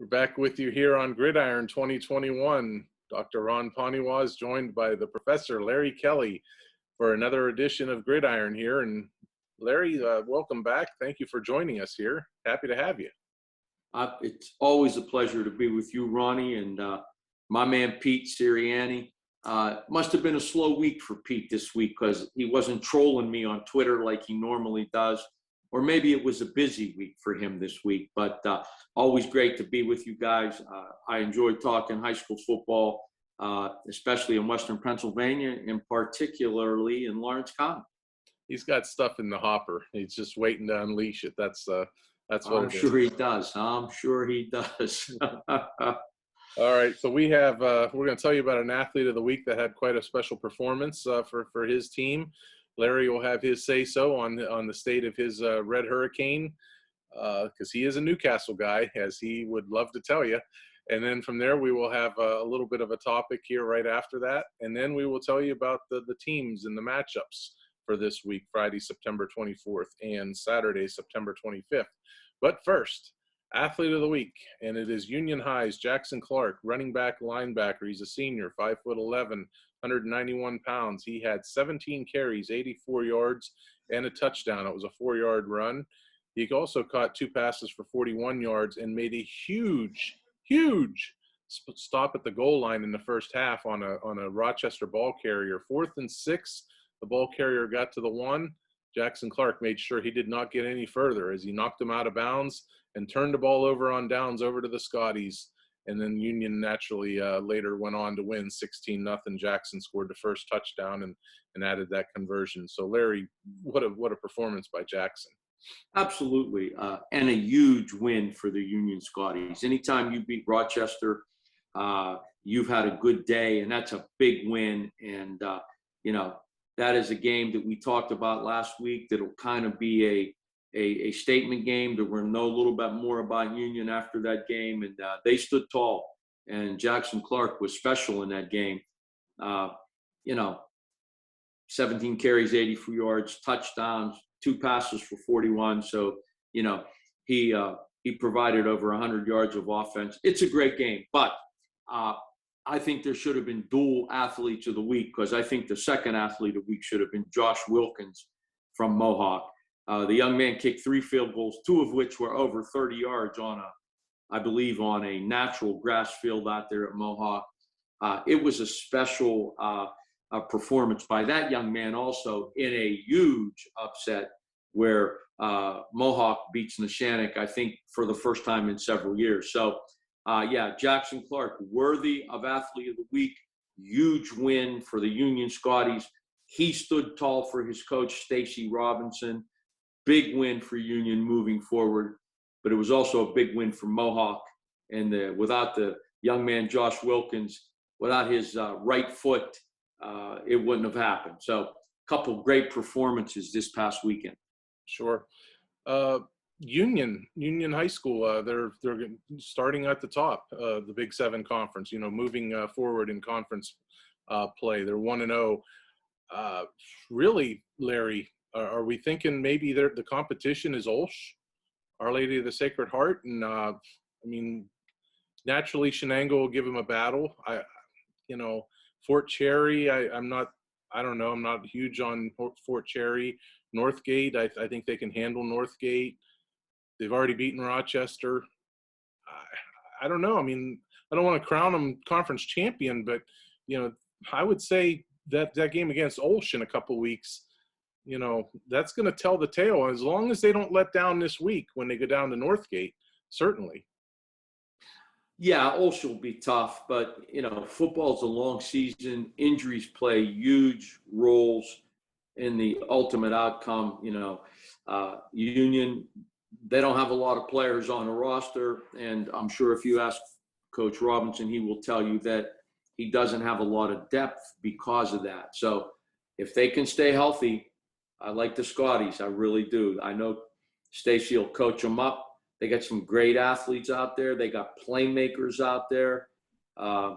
We're back with you here on Gridiron 2021. Dr. Ron Poniewasz joined by the professor, Larry Kelly, for another edition of Gridiron here. And Larry, welcome back. Thank you for joining us here. Happy to have you. It's always a pleasure to be with you, Ronnie, and my man, Pete Sirianni. Must have been a slow week for Pete this week because he wasn't trolling me on Twitter like he normally does. Or maybe it was a busy week for him this week, but always great to be with you guys. I enjoyed talking high school football, especially in Western Pennsylvania and particularly in Lawrence County. He's got stuff in the hopper. He's just waiting to unleash it. That's what I'm sure he does. I'm sure he does. All right, so we have we're going to tell you about an athlete of the week that had quite a special performance for his team. Larry will have his say-so on the state of his Red Hurricane, because he is a Newcastle guy, as he would love to tell you. And then from there, we will have a little bit of a topic here right after that. And then we will tell you about the teams and the matchups for this week, Friday, September 24th, and Saturday, September 25th. But first, athlete of the week, and it is Union High's Jackson Clark, running back linebacker. He's a senior, 5'11", 191 pounds. He had 17 carries, 84 yards, and a touchdown. It was a 4-yard run. He also caught 2 passes for 41 yards and made a huge stop at the goal line in the first half on a Rochester ball carrier. 4th and 6, the ball carrier got to the 1. Jackson Clark made sure he did not get any further as he knocked him out of bounds and turned the ball over on downs over to the Scotties. And then Union naturally later went on to win 16-0. Jackson scored the first touchdown and added that conversion. So Larry, what a performance by Jackson. Absolutely, and a huge win for the Union Scotties. Anytime you beat Rochester, you've had a good day, and that's a big win. And that is a game that we talked about last week that'll kind of be a statement game that we're going to know a little bit more about Union after that game. And they stood tall, and Jackson Clark was special in that game. 17 carries, 84 yards, touchdowns, 2 passes for 41. So, he provided over 100 yards of offense. It's a great game, but I think there should have been dual athletes of the week, because I think the second athlete of the week should have been Josh Wilkins from Mohawk. The young man kicked 3 field goals, 2 of which were over 30 yards on a natural grass field out there at Mohawk. It was a special performance by that young man also in a huge upset where Mohawk beats Neshannock, I think, for the first time in several years. So, Jackson Clark, worthy of athlete of the week, huge win for the Union Scotties. He stood tall for his coach, Stacy Robinson. Big win for Union moving forward, but it was also a big win for Mohawk. And without the young man, Josh Wilkins, without his right foot, it wouldn't have happened. So a couple great performances this past weekend. Sure. Union High School, they're starting at the top, the Big 7 conference, moving forward in conference play. They're 1-0. Really, Larry, are we thinking maybe the competition is Olsh, Our Lady of the Sacred Heart? And naturally Shenango will give him a battle. Fort Cherry, I'm not huge on Fort Cherry. Northgate, I think they can handle Northgate. They've already beaten Rochester. I don't know. I don't want to crown them conference champion, but I would say that game against Olsh in a couple weeks, that's going to tell the tale. As long as they don't let down this week when they go down to Northgate, certainly. Yeah, Olsh will be tough, but football's a long season. Injuries play huge roles in the ultimate outcome. Union, they don't have a lot of players on the roster, and I'm sure if you ask Coach Robinson, he will tell you that he doesn't have a lot of depth because of that. So if they can stay healthy, I like the Scotties. I really do. I know Stacy will coach them up. They got some great athletes out there. They got playmakers out there. I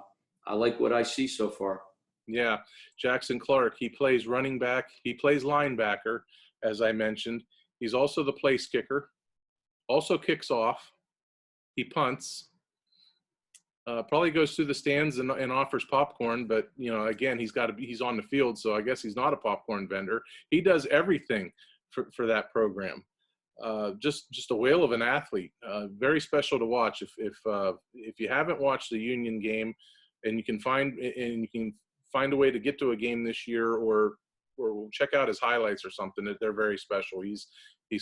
like what I see so far. Yeah, Jackson Clark, he plays running back. He plays linebacker, as I mentioned. He's also the place kicker, also kicks off. He punts. Probably goes through the stands and offers popcorn, but again, he's on the field, so I guess he's not a popcorn vendor. He does everything for that program. Just a whale of an athlete. Very special to watch. If you haven't watched the Union game, and you can find a way to get to a game this year, or check out his highlights or something, that they're very special. He's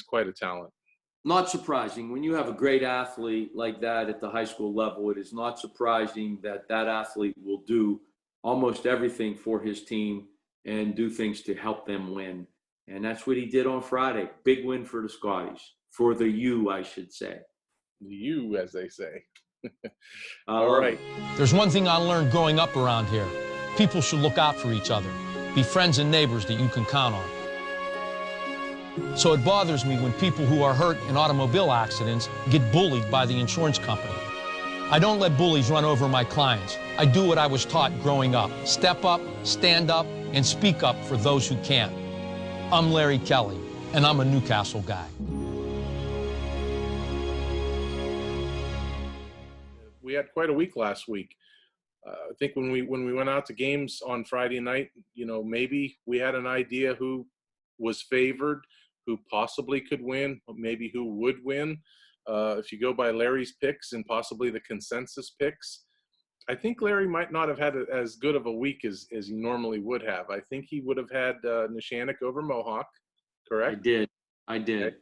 quite a talent. Not surprising. When you have a great athlete like that at the high school level, it is not surprising that athlete will do almost everything for his team and do things to help them win. And that's what he did on Friday. Big win for the Scotties. For the U, I should say. The U, as they say. All right. There's one thing I learned growing up around here. People should look out for each other. Be friends and neighbors that you can count on. So it bothers me when people who are hurt in automobile accidents get bullied by the insurance company. I don't let bullies run over my clients. I do what I was taught growing up. Step up, stand up, and speak up for those who can't. I'm Larry Kelly, and I'm a Newcastle guy. We had quite a week last week. I think when we went out to games on Friday night, maybe we had an idea who was favored, who possibly could win, maybe who would win. If you go by Larry's picks and possibly the consensus picks, I think Larry might not have had as good of a week as he normally would have. I think he would have had Neshannock over Mohawk, correct? I did.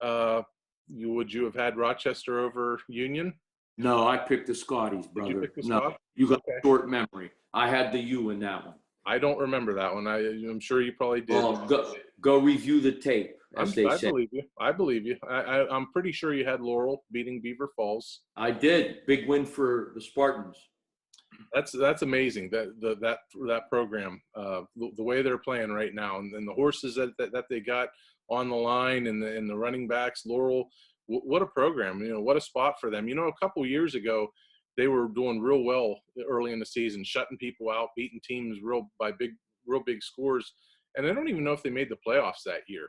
Okay. Would you have had Rochester over Union? No, I picked the Scotties, brother. Did you pick the no, Scots? you got short memory. I had the U in that one. I don't remember that one. I'm sure you probably did. Go review the tape, as they say. I believe you. I'm pretty sure you had Laurel beating Beaver Falls. I did. Big win for the Spartans. That's amazing. That program, the way they're playing right now, and the horses that they got on the line, and the running backs. Laurel, what a program! What a spot for them. A couple years ago, they were doing real well early in the season, shutting people out, beating teams real big scores, and I don't even know if they made the playoffs that year.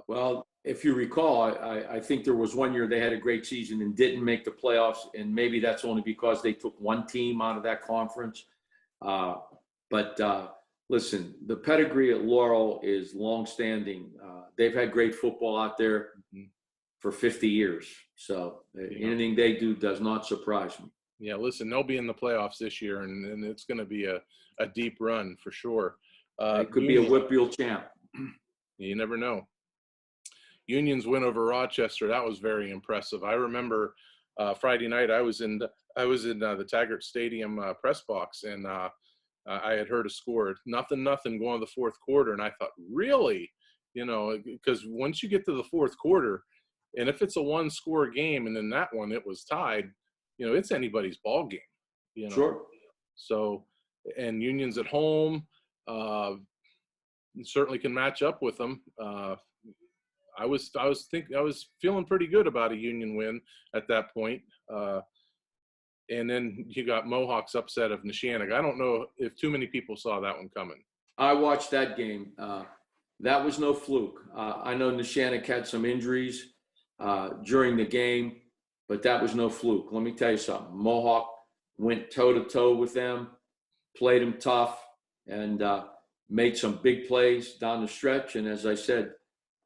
Well, if you recall, I think there was one year they had a great season and didn't make the playoffs, and maybe that's only because they took one team out of that conference. But listen, the pedigree at Laurel is longstanding. They've had great football out there for 50 years. So anything they do does not surprise me. Yeah, listen, they'll be in the playoffs this year, and it's going to be a deep run for sure. It could be a Whitfield champ. You never know. Union's win over Rochester, that was very impressive. I remember Friday night I was in the Taggart Stadium press box, and I had heard a score, nothing going to the fourth quarter, and I thought, really? Because once you get to the fourth quarter, and if it's a one-score game, and then that one it was tied, it's anybody's ball game. Sure. So, and Union's at home, certainly can match up with them. I was feeling pretty good about a Union win at that point. And then you got Mohawk's upset of Neshannock. I don't know if too many people saw that one coming. I watched that game. That was no fluke. I know Neshannock had some injuries during the game, but that was no fluke. Let me tell you something. Mohawk went toe-to-toe with them, played them tough, and made some big plays down the stretch. And as I said,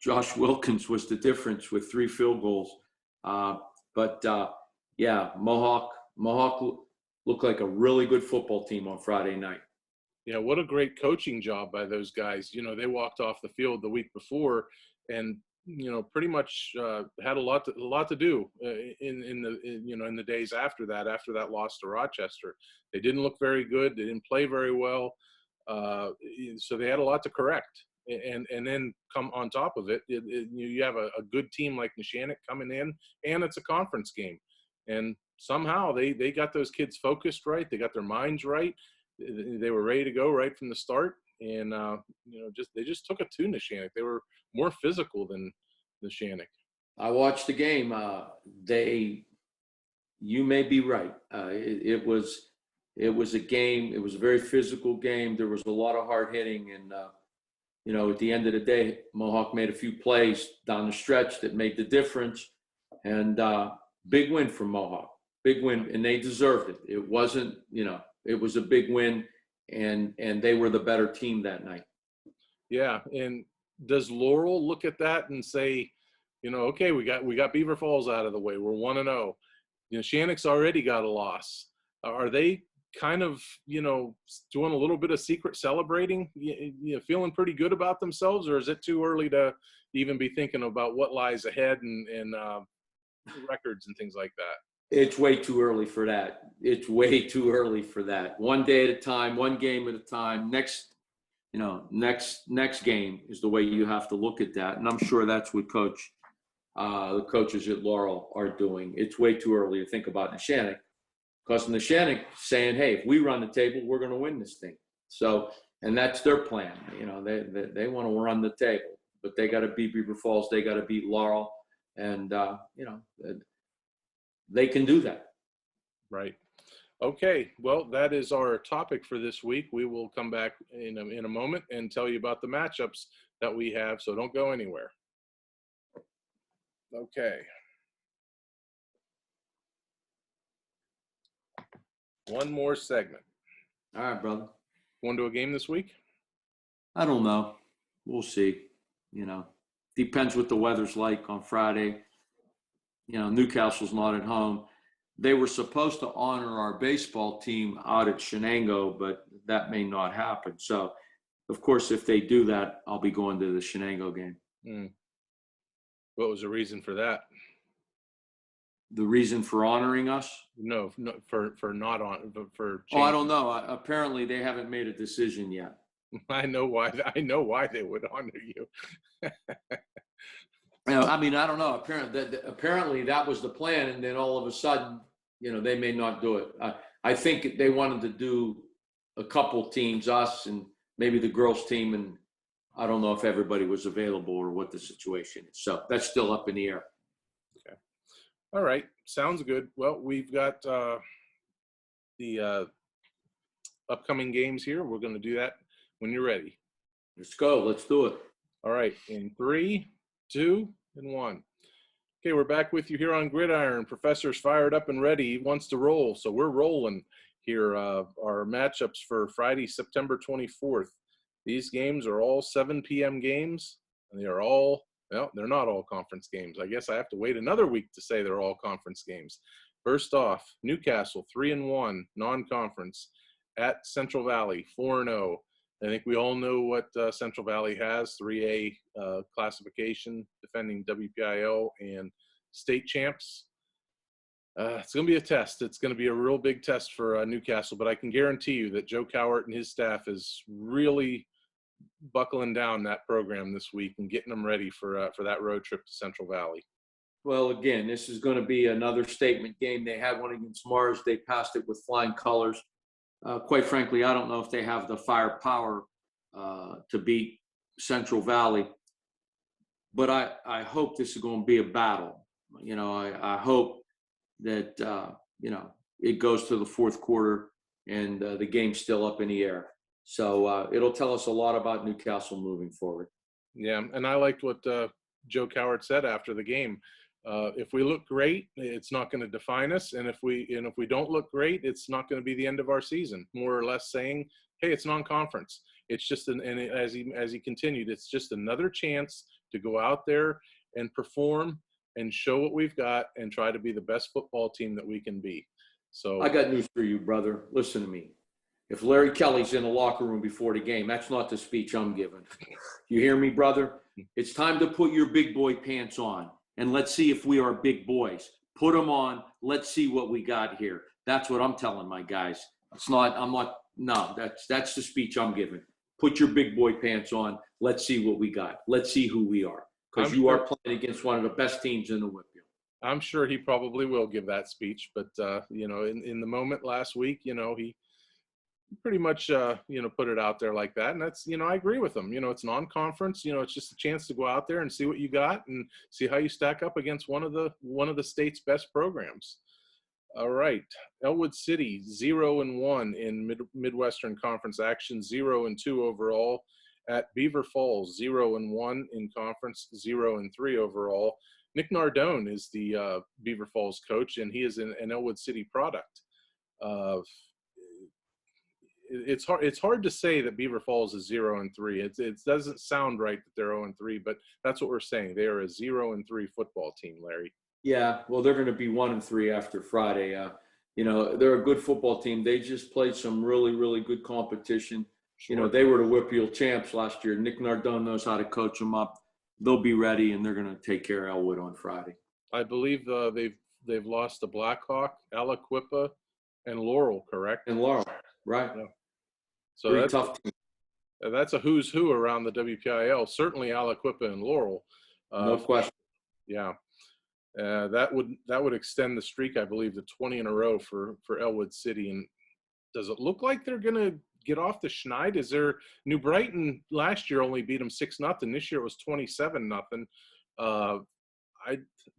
Josh Wilkins was the difference with 3 field goals. Yeah, Mohawk looked like a really good football team on Friday night. Yeah, what a great coaching job by those guys. They walked off the field the week before, and pretty much had a lot to do in the days after that loss to Rochester. They didn't look very good. They didn't play very well. So they had a lot to correct. And then come on top of it, you have a good team like Neshannock coming in, and it's a conference game. And somehow they got those kids focused right. They got their minds right. They were ready to go right from the start. And, they just took it to Neshannock. They were more physical than Neshannock. I watched the game. You may be right. It was a game. It was a very physical game. There was a lot of hard hitting, and at the end of the day, Mohawk made a few plays down the stretch that made the difference, and big win for Mohawk. Big win, and they deserved it. It wasn't, it was a big win, and they were the better team that night. Yeah, and does Laurel look at that and say, okay, we got Beaver Falls out of the way. We're 1-0. Shannock's already got a loss. Are they kind of, doing a little bit of secret celebrating, feeling pretty good about themselves, or is it too early to even be thinking about what lies ahead and records and things like that? It's way too early for that. It's way too early for that. One day at a time, one game at a time. Next game is the way you have to look at that. And I'm sure that's what the coaches at Laurel are doing. It's way too early to think about Neshannock, because Neshannock saying, hey, if we run the table, we're going to win this thing. So, and that's their plan. They want to run the table, but they got to beat Beaver Falls. They got to beat Laurel. And, they can do that. Right. Okay. Well, that is our topic for this week. We will come back in a moment and tell you about the matchups that we have. So don't go anywhere. Okay. One more segment. All right, brother. Want to do a game this week? I don't know. We'll see. Depends what the weather's like on Friday. Newcastle's not at home. They were supposed to honor our baseball team out at Shenango, but that may not happen. So, of course, if they do that, I'll be going to the Shenango game. What was the reason for that? The reason for honoring us? No, for not on for. Oh, I don't know. Apparently, they haven't made a decision yet. I know why. I know why they would honor you. I don't know. Apparently that was the plan, and then all of a sudden, they may not do it. I think they wanted to do a couple teams, us and maybe the girls team, and I don't know if everybody was available or what the situation is. So that's still up in the air. Okay. All right. Sounds good. Well, we've got the upcoming games here. We're going to do that when you're ready. Let's go. Let's do it. All right. In 3, 2, and 1. Okay, we're back with you here on Gridiron. Professor's fired up and ready. He wants to roll, so we're rolling here. Our matchups for Friday, September 24th. These games are all 7 p.m. games, and they are all, well, they're not all conference games. I guess I have to wait another week to say they're all conference games. First off, Newcastle, 3-1, non-conference, at Central Valley, 4-0. I think we all know what Central Valley has, 3A classification, defending WPIL and state champs. It's going to be a test. It's going to be a real big test for Newcastle, but I can guarantee you that Joe Cowart and his staff is really buckling down that program this week and getting them ready for that road trip to Central Valley. Well, again, this is going to be another statement game. They had one against Mars. They passed it with flying colors. Quite frankly, I don't know if they have the firepower to beat Central Valley, but I hope this is going to be a battle. I hope that, it goes to the fourth quarter and the game's still up in the air. So it'll tell us a lot about Newcastle moving forward. Yeah, and I liked what Joe Cowart said after the game. If we look great, it's not going to define us, and if we don't look great, it's not going to be the end of our season. More or less saying, hey, it's non-conference. It's just as he continued, it's just another chance to go out there and perform and show what we've got and try to be the best football team that we can be. So I got news for you, brother. Listen to me. If Larry Kelly's in the locker room before the game, that's not the speech I'm giving. You hear me, brother? It's time to put your big boy pants on. And let's see if we are big boys. Put them on. Let's see what we got here. That's what I'm telling my guys. That's the speech I'm giving. Put your big boy pants on. Let's see what we got. Let's see who we are. Because you are playing against one of the best teams in the WPIAL. I'm sure he probably will give that speech. But, in the moment last week, he pretty much, put it out there like that. And that's, I agree with him. It's non-conference, it's just a chance to go out there and see what you got and see how you stack up against one of the state's best programs. All right. Elwood City, 0-1 in Midwestern Conference action, 0-2 overall. At Beaver Falls, 0-1 in conference, 0-3 overall. Nick Nardone is the Beaver Falls coach, and he is an Elwood City product. It's hard to say that Beaver Falls is 0-3. It doesn't sound right that they're 0-3, but that's what we're saying. They are a 0-3 football team, Larry. Yeah, well, they're going to be 1-3 after Friday. They're a good football team. They just played some really, really good competition. Sure. They were the Whitfield champs last year. Nick Nardone knows how to coach them up. They'll be ready, and they're going to take care of Elwood on Friday. I believe they've lost to Blackhawk, Aliquippa, and Laurel, correct? And Laurel, right? Yeah. So Pretty that's tough team. That's a who's who around the WPIL. Certainly Aliquippa and Laurel. No question. Yeah. That would extend the streak, I believe, to 20 in a row for Elwood City. And does it look like they're going to get off the schneid? Is there New Brighton last year only beat them 6-0. This year it was 27-0.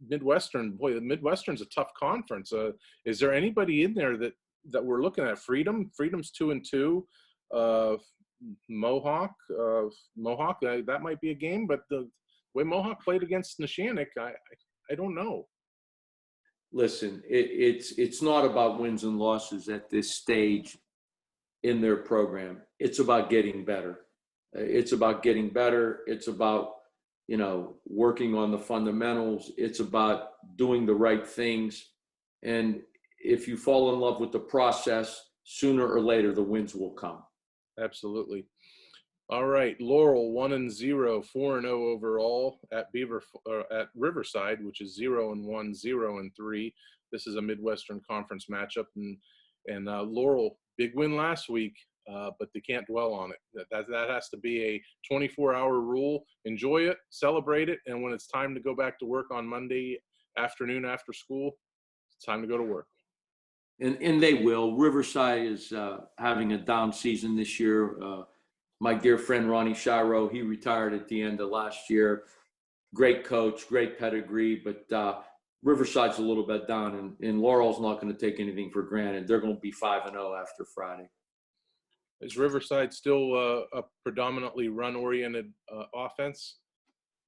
Midwestern, boy, the Midwestern's a tough conference. Is there anybody in there that we're looking at? Freedom's 2-2. Mohawk, that might be a game, but the way Mohawk played against Neshannock, I don't know. Listen, it's not about wins and losses at this stage in their program. It's about getting better. It's about getting better. It's about, working on the fundamentals. It's about doing the right things. And if you fall in love with the process, sooner or later, the wins will come. Absolutely. All right, Laurel 1-0, 4-0 overall at Riverside, which is 0-1, 0-3. This is a Midwestern Conference matchup, and Laurel, big win last week, but they can't dwell on it. That has to be a 24-hour rule. Enjoy it, celebrate it, and when it's time to go back to work on Monday afternoon after school, it's time to go to work. And they will. Riverside is having a down season this year. My dear friend Ronnie Shiro, he retired at the end of last year. Great coach, great pedigree, but Riverside's a little bit down, and Laurel's not going to take anything for granted. They're going to be 5-0 after Friday. Is Riverside still a predominantly run-oriented offense?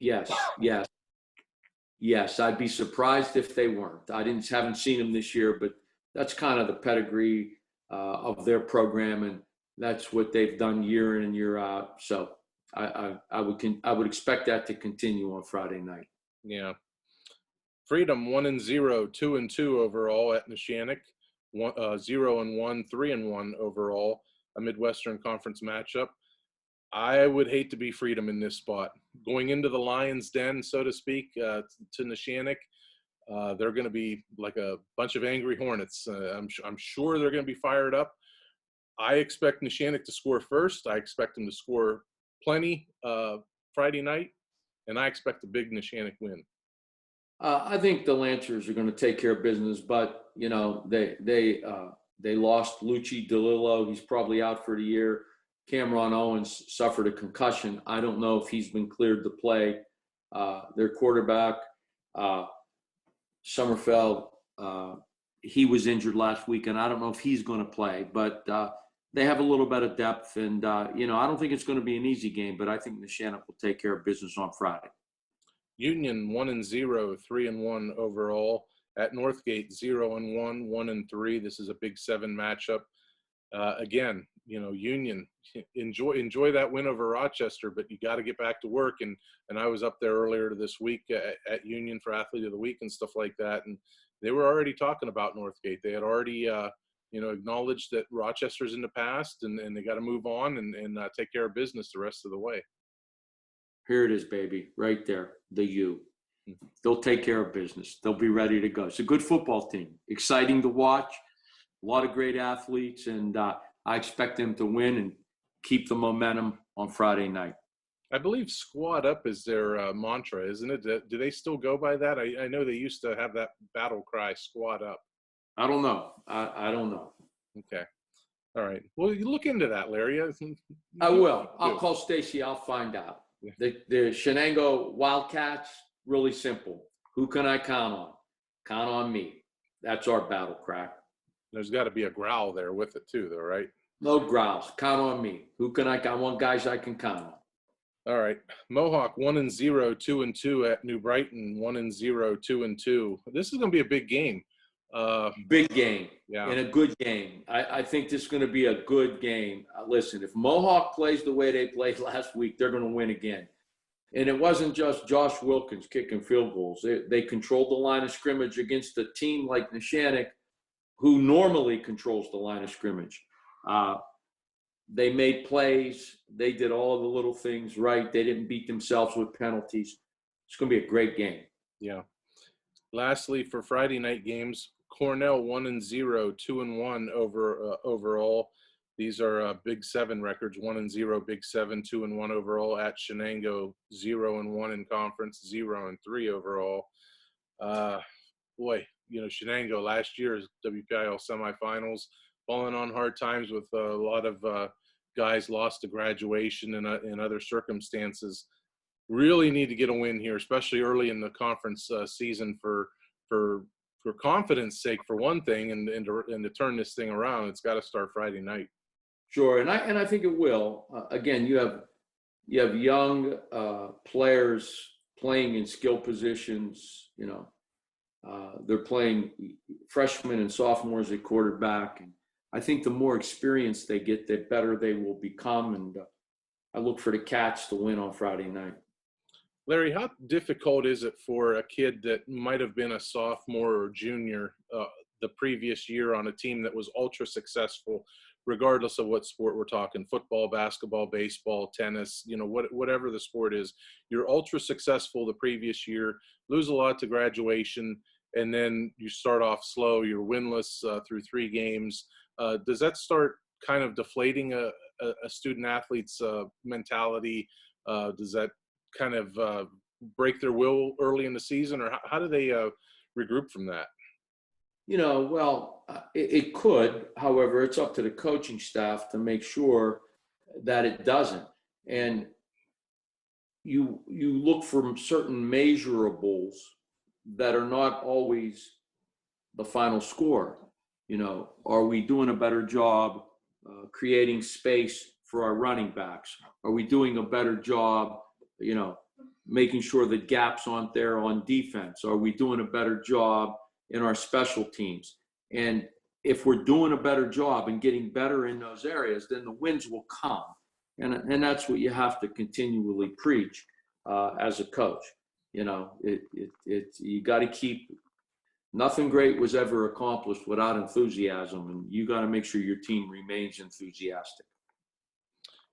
Yes. I'd be surprised if they weren't. Haven't seen them this year, but that's kind of the pedigree of their program, and that's what they've done year in and year out. So I would expect that to continue on Friday night. Yeah. Freedom 1-0, 2-2 overall at Neshannock, 0-1, 3-1 overall, a Midwestern Conference matchup. I would hate to be Freedom in this spot. Going into the Lion's Den, so to speak, to Neshannock, they're going to be like a bunch of angry hornets. I'm sure they're going to be fired up. I expect Neshannock to score first. I expect them to score plenty Friday night, and I expect a big Neshannock win. I think the Lancers are going to take care of business, but they lost Lucci DeLillo. He's probably out for the year. Cameron Owens suffered a concussion. I don't know if he's been cleared to play. Their quarterback, Sommerfeld, he was injured last week, and I don't know if he's going to play. But they have a little bit of depth, and I don't think it's going to be an easy game, but I think Neshannock will take care of business on Friday. Union 1-0, 3-1 overall at Northgate, 0-1, 1-3. This is a Big 7 matchup. Again, Union, enjoy that win over Rochester, but you got to get back to work. And I was up there earlier this week at Union for Athlete of the Week and stuff like that, and they were already talking about Northgate. They had already acknowledged that Rochester's in the past, and they got to move on and take care of business the rest of the way. Here it is, baby, right there, the U. They'll take care of business. They'll be ready to go. It's a good football team, exciting to watch, a lot of great athletes, and I expect them to win and keep the momentum on Friday night. I believe squad up is their mantra, isn't it? Do they still go by that? I know they used to have that battle cry, squad up. I don't know. I don't know. Okay. All right. Well, you look into that, Larry. I will. I'll call Stacy. I'll find out. The Shenango Wildcats, really simple. Who can I count on? Count on me. That's our battle cry. There's got to be a growl there with it too, though, right? No growls. Count on me. Who can I want guys I can count on. All right. Mohawk 1-0, 2-2 at New Brighton, 1-0, 2-2. This is going to be a big game. Big game. Yeah. And a good game. I think this is going to be a good game. Listen, if Mohawk plays the way they played last week, they're going to win again. And it wasn't just Josh Wilkins kicking field goals. They controlled the line of scrimmage against a team like Neshannock, who normally controls the line of scrimmage. They made plays. They did all the little things right. They didn't beat themselves with penalties. It's going to be a great game. Yeah. Lastly, for Friday night games, Cornell 1-0, 2-1 overall. These are Big Seven records: 1-0 Big Seven, 2-1 overall. At Shenango, 0-1 in conference, 0-3 overall. Boy, Shenango last year's WPIL semifinals, falling on hard times with a lot of guys lost to graduation and other circumstances. Really need to get a win here, especially early in the conference season for confidence sake, for one thing, and to turn this thing around. It's got to start Friday night. Sure, and I think it will. Again, you have young players playing in skill positions. They're playing freshmen and sophomores at quarterback, and I think the more experience they get, the better they will become. And I look for the Cats to win on Friday night. Larry, how difficult is it for a kid that might have been a sophomore or junior the previous year on a team that was ultra successful, regardless of what sport we're talking, football, basketball, baseball, tennis, whatever the sport is, you're ultra successful the previous year, lose a lot to graduation, and then you start off slow, you're winless through 3 games. Does that start kind of deflating a student athlete's mentality? Does that kind of break their will early in the season, or how do they regroup from that? It could. However, it's up to the coaching staff to make sure that it doesn't. And you look for certain measurables that are not always the final score. Are we doing a better job creating space for our running backs? Are we doing a better job, making sure the gaps aren't there on defense? Are we doing a better job in our special teams? And if we're doing a better job and getting better in those areas, then the wins will come. And that's what you have to continually preach as a coach. You got to keep. Nothing great was ever accomplished without enthusiasm, and you got to make sure your team remains enthusiastic.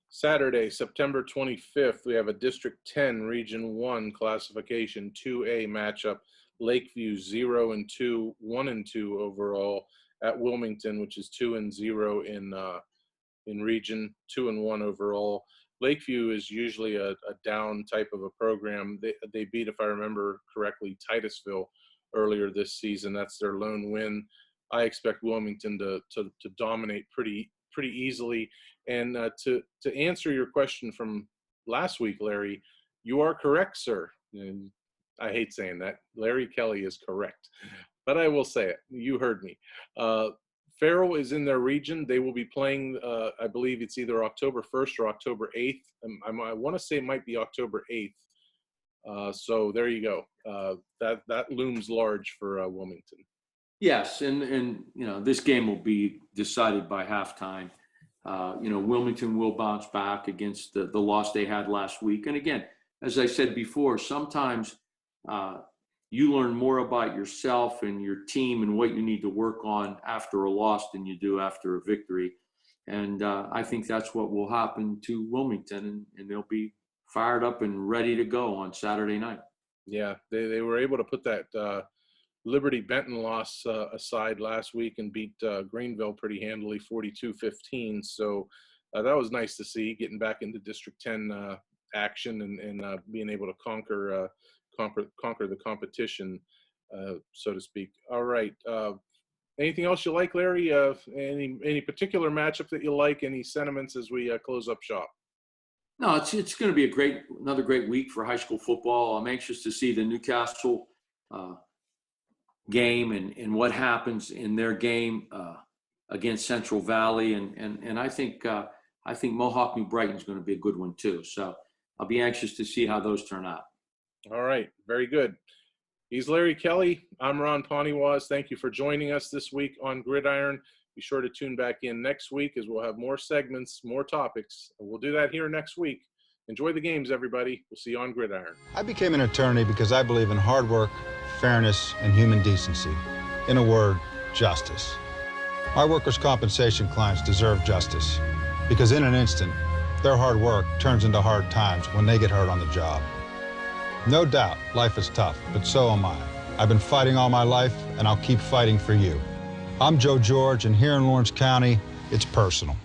Saturday, September 25th, we have a District 10 Region 1 Classification 2A matchup. Lakeview 0-2, 1-2 overall at Wilmington, which is 2-0 in region, 2-1 overall. Lakeview is usually a down type of a program. They beat, if I remember correctly, Titusville earlier this season. That's their lone win. I expect Wilmington to dominate pretty easily. And to answer your question from last week, Larry, you are correct, sir. And I hate saying that. Larry Kelly is correct, but I will say it. You heard me. Farrell is in their region. They will be playing, I believe it's either October 1st or October 8th. I want to say it might be October 8th. So there you go. That looms large for Wilmington. Yes, and this game will be decided by halftime. Wilmington will bounce back against the loss they had last week. And again, as I said before, sometimes you learn more about yourself and your team and what you need to work on after a loss than you do after a victory. And I think that's what will happen to Wilmington, and they'll be fired up and ready to go on Saturday night. Yeah, they were able to put that Liberty Benton loss aside last week and beat Greenville pretty handily, 42-15. So that was nice to see, getting back into District 10 action and being able to conquer the competition, so to speak. All right. Anything else you like, Larry? Any particular matchup that you like? Any sentiments as we close up shop? No, it's going to be another great week for high school football. I'm anxious to see the Newcastle game and what happens in their game against Central Valley, and I think Mohawk New Brighton is going to be a good one too. So I'll be anxious to see how those turn out. All right. Very good. He's Larry Kelly. I'm Ron Poniewasz. Thank you for joining us this week on Gridiron. Be sure to tune back in next week as we'll have more segments, more topics. And we'll do that here next week. Enjoy the games, everybody. We'll see you on Gridiron. I became an attorney because I believe in hard work, fairness, and human decency. In a word, justice. Our workers' compensation clients deserve justice because in an instant, their hard work turns into hard times when they get hurt on the job. No doubt, life is tough, but so am I. I've been fighting all my life, and I'll keep fighting for you. I'm Joe George, and here in Lawrence County, it's personal.